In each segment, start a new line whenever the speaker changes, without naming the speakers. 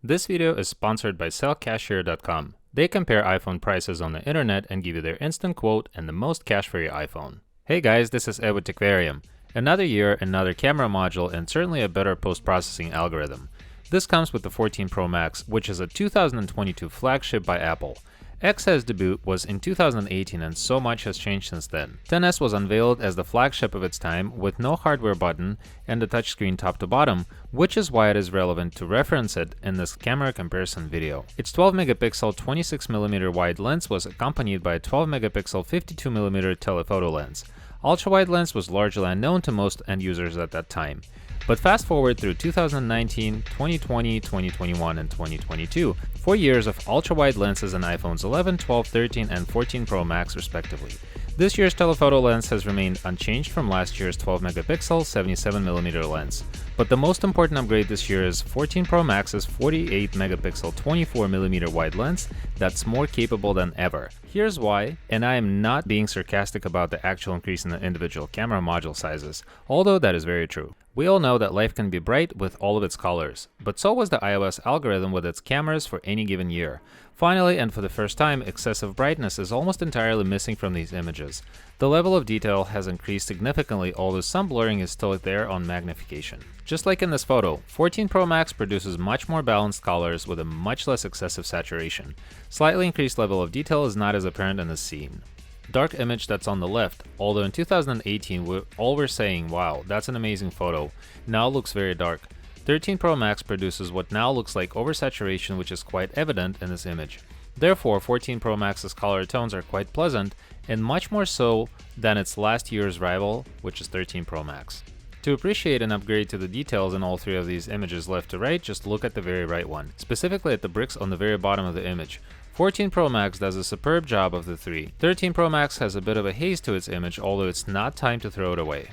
This video is sponsored by sellcashier.com. They compare iPhone prices on the internet and give you their instant quote and the most cash for your iPhone. Hey guys, this is Ed with Techvarium. Another year, another camera module, and certainly a better post-processing algorithm. This comes with the 14 Pro Max, which is a 2022 flagship by Apple. XS debut was in 2018 and so much has changed since then. XS was unveiled as the flagship of its time with no hardware button and a touchscreen top to bottom, which is why it is relevant to reference it in this camera comparison video. Its 12 megapixel 26mm wide lens was accompanied by a 12 megapixel 52mm telephoto lens. Ultra-wide lens was largely unknown to most end users at that time. But fast forward through 2019, 2020, 2021, and 2022, 4 years of ultra-wide lenses in iPhones 11, 12, 13, and 14 Pro Max respectively. This year's telephoto lens has remained unchanged from last year's 12 megapixel 77mm lens. But the most important upgrade this year is 14 Pro Max's 48 megapixel 24mm wide lens that's more capable than ever. Here's why, and I am not being sarcastic about the actual increase in the individual camera module sizes, although that is very true. We all know that life can be bright with all of its colors, but so was the iOS algorithm with its cameras for any given year. Finally, and for the first time, excessive brightness is almost entirely missing from these images. The level of detail has increased significantly, although some blurring is still there on magnification. Just like in this photo, 14 Pro Max produces much more balanced colors with a much less excessive saturation. Slightly increased level of detail is not as apparent in this scene. Dark image that's on the left, although in 2018 we all were saying, wow, that's an amazing photo, now looks very dark. 13 Pro Max produces what now looks like oversaturation, which is quite evident in this image. Therefore, 14 Pro Max's color tones are quite pleasant, and much more so than its last year's rival, which is 13 Pro Max. To appreciate an upgrade to the details in all three of these images left to right, just look at the very right one, specifically at the bricks on the very bottom of the image. 14 Pro Max does a superb job of the three. 13 Pro Max has a bit of a haze to its image, although it's not time to throw it away.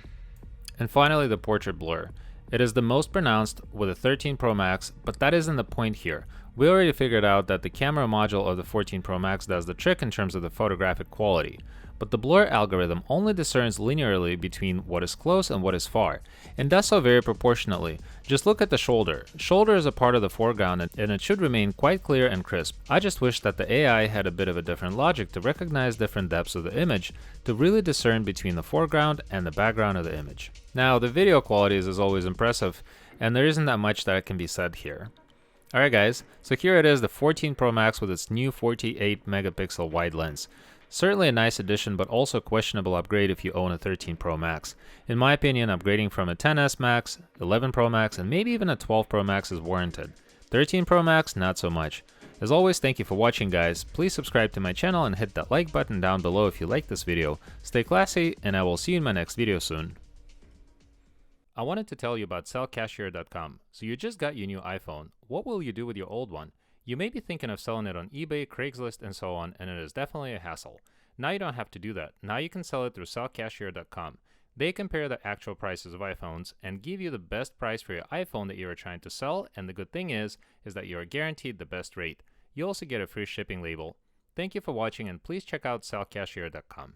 And finally, the portrait blur. It is the most pronounced with a 13 Pro Max, but that isn't the point here. We already figured out that the camera module of the 14 Pro Max does the trick in terms of the photographic quality. But the blur algorithm only discerns linearly between what is close and what is far, and does so very proportionately. Just look at the shoulder. Shoulder is a part of the foreground and it should remain quite clear and crisp. I just wish that the AI had a bit of a different logic to recognize different depths of the image to really discern between the foreground and the background of the image. Now, the video quality is as always impressive, and there isn't that much that can be said here. Alright guys, so here it is, the 14 Pro Max with its new 48 megapixel wide lens. Certainly a nice addition, but also a questionable upgrade if you own a 13 Pro Max. In my opinion, upgrading from a XS Max, 11 Pro Max, and maybe even a 12 Pro Max is warranted. 13 Pro Max, not so much. As always, thank you for watching guys. Please subscribe to my channel and hit that like button down below if you like this video. Stay classy, and I will see you in my next video soon. I wanted to tell you about sellcashier.com. So you just got your new iPhone. What will you do with your old one? You may be thinking of selling it on eBay, Craigslist, and so on, and it is definitely a hassle. Now you don't have to do that. Now you can sell it through sellcashier.com. They compare the actual prices of iPhones and give you the best price for your iPhone that you are trying to sell, and the good thing is that you are guaranteed the best rate. You also get a free shipping label. Thank you for watching, and please check out sellcashier.com.